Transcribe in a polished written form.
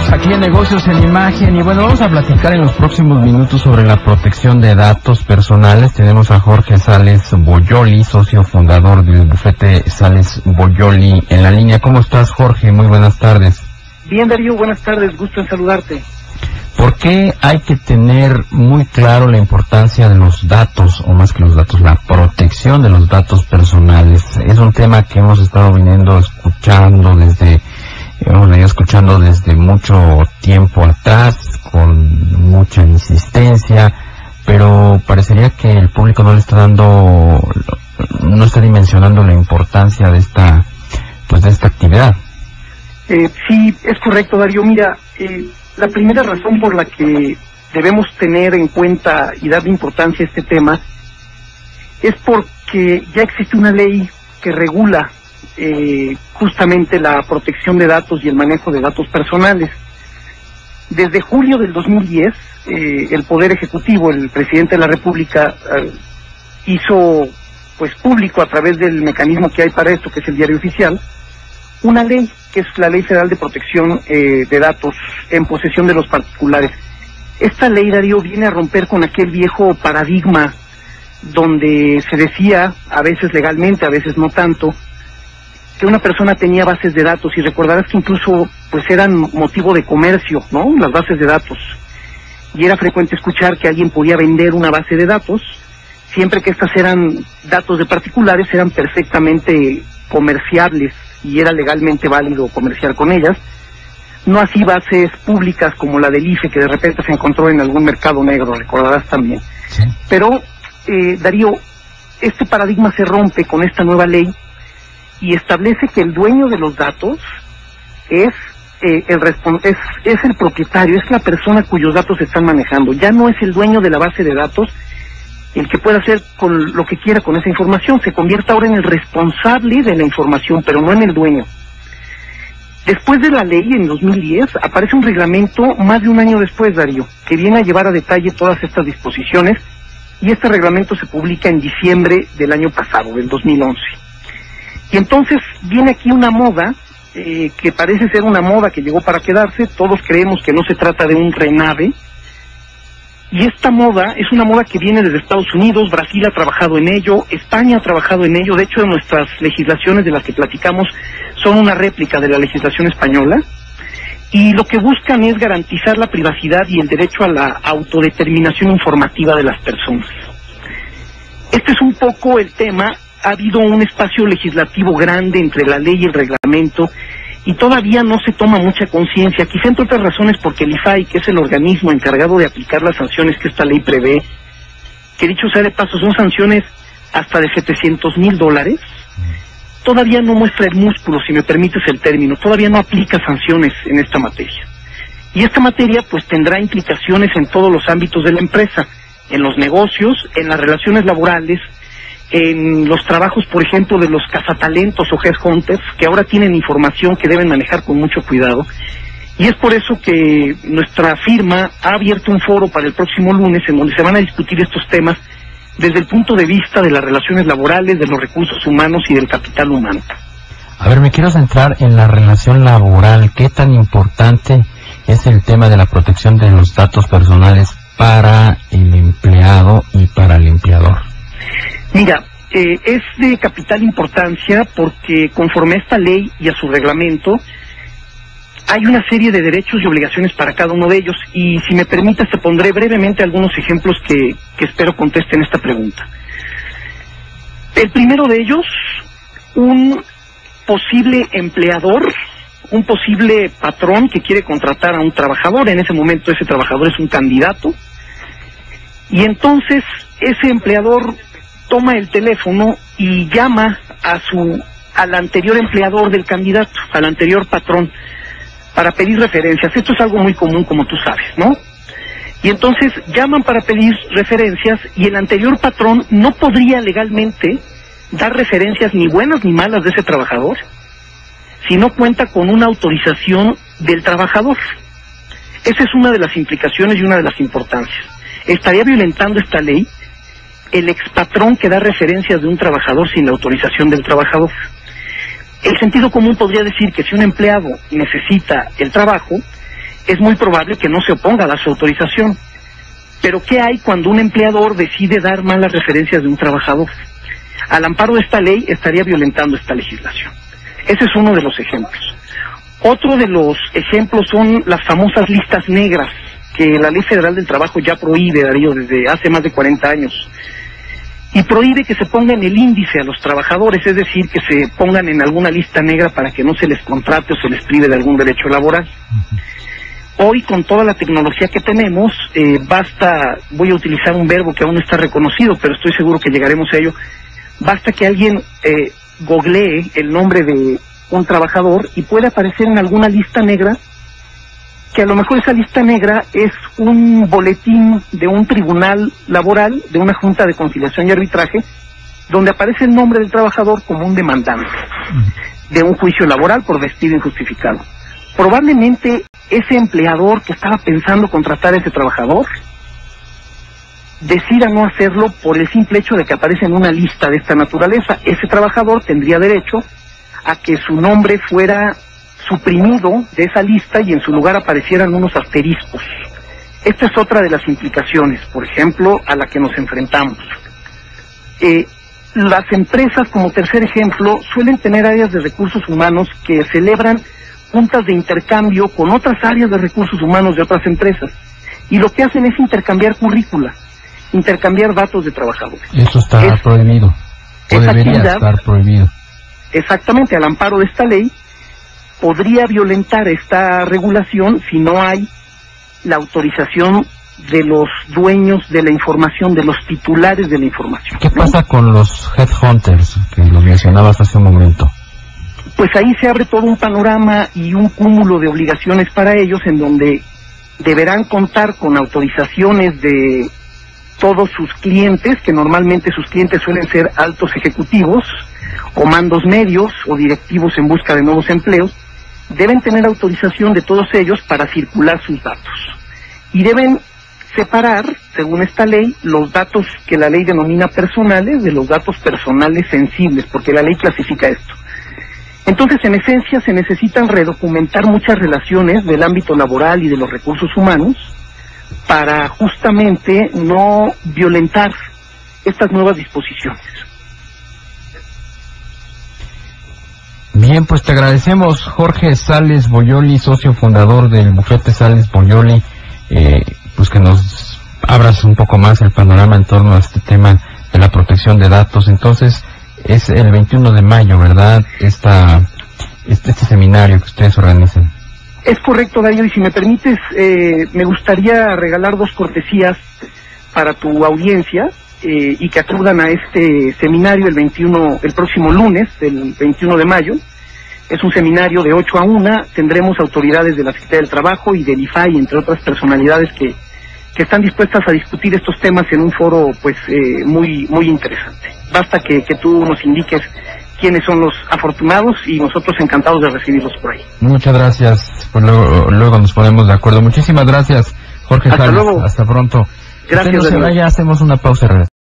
Continuamos aquí en Negocios en Imagen y bueno, vamos a platicar en los próximos minutos sobre la protección de datos personales. Tenemos a Jorge Sales Boyoli, socio fundador del bufete Sales Boyoli en la línea. ¿Cómo estás, Jorge? Muy buenas tardes. Bien, Darío, buenas tardes, gusto en saludarte. ¿Por qué hay que tener muy claro la importancia de los datos, o más que los datos, la protección de los datos personales? Es un tema que hemos estado viniendo escuchando desde mucho tiempo atrás, con mucha insistencia, pero parecería que el público no está dimensionando la importancia de esta actividad. Sí, es correcto, Darío. Mira, la primera razón por la que debemos tener en cuenta y darle importancia a este tema es porque ya existe una ley que regula justamente la protección de datos y el manejo de datos personales. Desde julio del 2010, el Poder Ejecutivo, el Presidente de la República, hizo pues público a través del mecanismo que hay para esto, que es el Diario Oficial, una ley, que es la Ley Federal de Protección de Datos en posesión de los particulares. Esta ley, Darío, viene a romper con aquel viejo paradigma donde se decía, a veces legalmente, a veces no tanto, que una persona tenía bases de datos, y recordarás que incluso pues eran motivo de comercio, ¿no?, las bases de datos, y era frecuente escuchar que alguien podía vender una base de datos, siempre que estas eran datos de particulares, eran perfectamente comerciables y era legalmente válido comerciar con ellas. No así bases públicas como la del IFE, que de repente se encontró en algún mercado negro, recordarás también. Sí. Pero, Darío, este paradigma se rompe con esta nueva ley y establece que el dueño de los datos es el propietario, es la persona cuyos datos se están manejando. Ya no es el dueño de la base de datos el que puede hacer con lo que quiera con esa información. Se convierte ahora en el responsable de la información, pero no en el dueño. Después de la ley, en 2010, aparece un reglamento más de un año después, Darío, que viene a llevar a detalle todas estas disposiciones, y este reglamento se publica en diciembre del año pasado, del 2011. Y entonces viene aquí una moda, que parece ser una moda que llegó para quedarse. Todos creemos que no se trata de un renave, y esta moda es una moda que viene desde Estados Unidos. Brasil ha trabajado en ello, España ha trabajado en ello. De hecho, nuestras legislaciones de las que platicamos son una réplica de la legislación española, y lo que buscan es garantizar la privacidad y el derecho a la autodeterminación informativa de las personas. Este es un poco el tema. Ha habido un espacio legislativo grande entre la ley y el reglamento, y todavía no se toma mucha conciencia, quizá entre otras razones porque el IFAI, que es el organismo encargado de aplicar las sanciones que esta ley prevé, que dicho sea de paso son sanciones hasta de $700,000, todavía no muestra el músculo, si me permites el término, todavía no aplica sanciones en esta materia. Y esta materia pues tendrá implicaciones en todos los ámbitos de la empresa, en los negocios, en las relaciones laborales, en los trabajos, por ejemplo, de los cazatalentos o headhunters, que ahora tienen información que deben manejar con mucho cuidado. Y es por eso que nuestra firma ha abierto un foro para el próximo lunes, en donde se van a discutir estos temas desde el punto de vista de las relaciones laborales, de los recursos humanos y del capital humano. A ver, me quiero centrar en la relación laboral. ¿Qué tan importante es el tema de la protección de los datos personales para el empleado y para el empleador? Mira, es de capital importancia porque conforme a esta ley y a su reglamento hay una serie de derechos y obligaciones para cada uno de ellos, y si me permites te pondré brevemente algunos ejemplos que espero contesten esta pregunta. El primero de ellos, un posible empleador, un posible patrón que quiere contratar a un trabajador. En ese momento ese trabajador es un candidato, y entonces ese empleador toma el teléfono y llama al anterior empleador del candidato, al anterior patrón, para pedir referencias. Esto es algo muy común, como tú sabes, ¿no? Y entonces llaman para pedir referencias, y el anterior patrón no podría legalmente dar referencias ni buenas ni malas de ese trabajador si no cuenta con una autorización del trabajador. Esa es una de las implicaciones y una de las importancias. Estaría violentando esta ley el expatrón que da referencias de un trabajador sin la autorización del trabajador. El sentido común podría decir que si un empleado necesita el trabajo, es muy probable que no se oponga a su autorización. Pero ¿qué hay cuando un empleador decide dar malas referencias de un trabajador? Al amparo de esta ley estaría violentando esta legislación. Ese es uno de los ejemplos. Otro de los ejemplos son las famosas listas negras, que la Ley Federal del Trabajo ya prohíbe, Darío, desde hace más de 40 años. Y prohíbe que se ponga en el índice a los trabajadores, es decir, que se pongan en alguna lista negra para que no se les contrate o se les prive de algún derecho laboral. Hoy, con toda la tecnología que tenemos, basta, voy a utilizar un verbo que aún no está reconocido, pero estoy seguro que llegaremos a ello, basta que alguien googlee el nombre de un trabajador y puede aparecer en alguna lista negra, que a lo mejor esa lista negra es un boletín de un tribunal laboral, de una junta de conciliación y arbitraje, donde aparece el nombre del trabajador como un demandante de un juicio laboral por despido injustificado. Probablemente ese empleador que estaba pensando contratar a ese trabajador decida no hacerlo por el simple hecho de que aparece en una lista de esta naturaleza. Ese trabajador tendría derecho a que su nombre fuera suprimido de esa lista y en su lugar aparecieran unos asteriscos. Esta es otra de las implicaciones, por ejemplo, a la que nos enfrentamos. Las empresas, como tercer ejemplo, suelen tener áreas de recursos humanos que celebran juntas de intercambio con otras áreas de recursos humanos de otras empresas, y lo que hacen es intercambiar currícula, intercambiar datos de trabajadores. Eso está prohibido, o debería estar prohibido. Exactamente, al amparo de esta ley, podría violentar esta regulación si no hay la autorización de los dueños de la información, de los titulares de la información. ¿Qué pasa con los headhunters, que los mencionabas hace un momento? Pues ahí se abre todo un panorama y un cúmulo de obligaciones para ellos, en donde deberán contar con autorizaciones de todos sus clientes, que normalmente sus clientes suelen ser altos ejecutivos, o mandos medios, o directivos en busca de nuevos empleos. Deben tener autorización de todos ellos para circular sus datos. Y deben separar, según esta ley, los datos que la ley denomina personales de los datos personales sensibles, porque la ley clasifica esto. Entonces, en esencia, se necesitan redocumentar muchas relaciones del ámbito laboral y de los recursos humanos para justamente no violentar estas nuevas disposiciones. Bien, pues te agradecemos, Jorge Sales Boyoli, socio fundador del bufete Sales Boyoli, pues que nos abras un poco más el panorama en torno a este tema de la protección de datos. Entonces, es el 21 de mayo, ¿verdad? Este seminario que ustedes organizan. Es correcto, Darío, y si me permites, me gustaría regalar 2 cortesías para tu audiencia, y que acudan a este seminario el próximo lunes, el 21 de mayo. Es un seminario de 8 a 1, tendremos autoridades de la Secretaría del Trabajo y del IFAI, entre otras personalidades que están dispuestas a discutir estos temas en un foro pues muy interesante. Basta que tú nos indiques quiénes son los afortunados y nosotros encantados de recibirlos por ahí. Muchas gracias, pues luego nos ponemos de acuerdo. Muchísimas gracias, Jorge Sales. Hasta luego. Hasta pronto. Gracias. Ya hacemos una pausa y regresamos.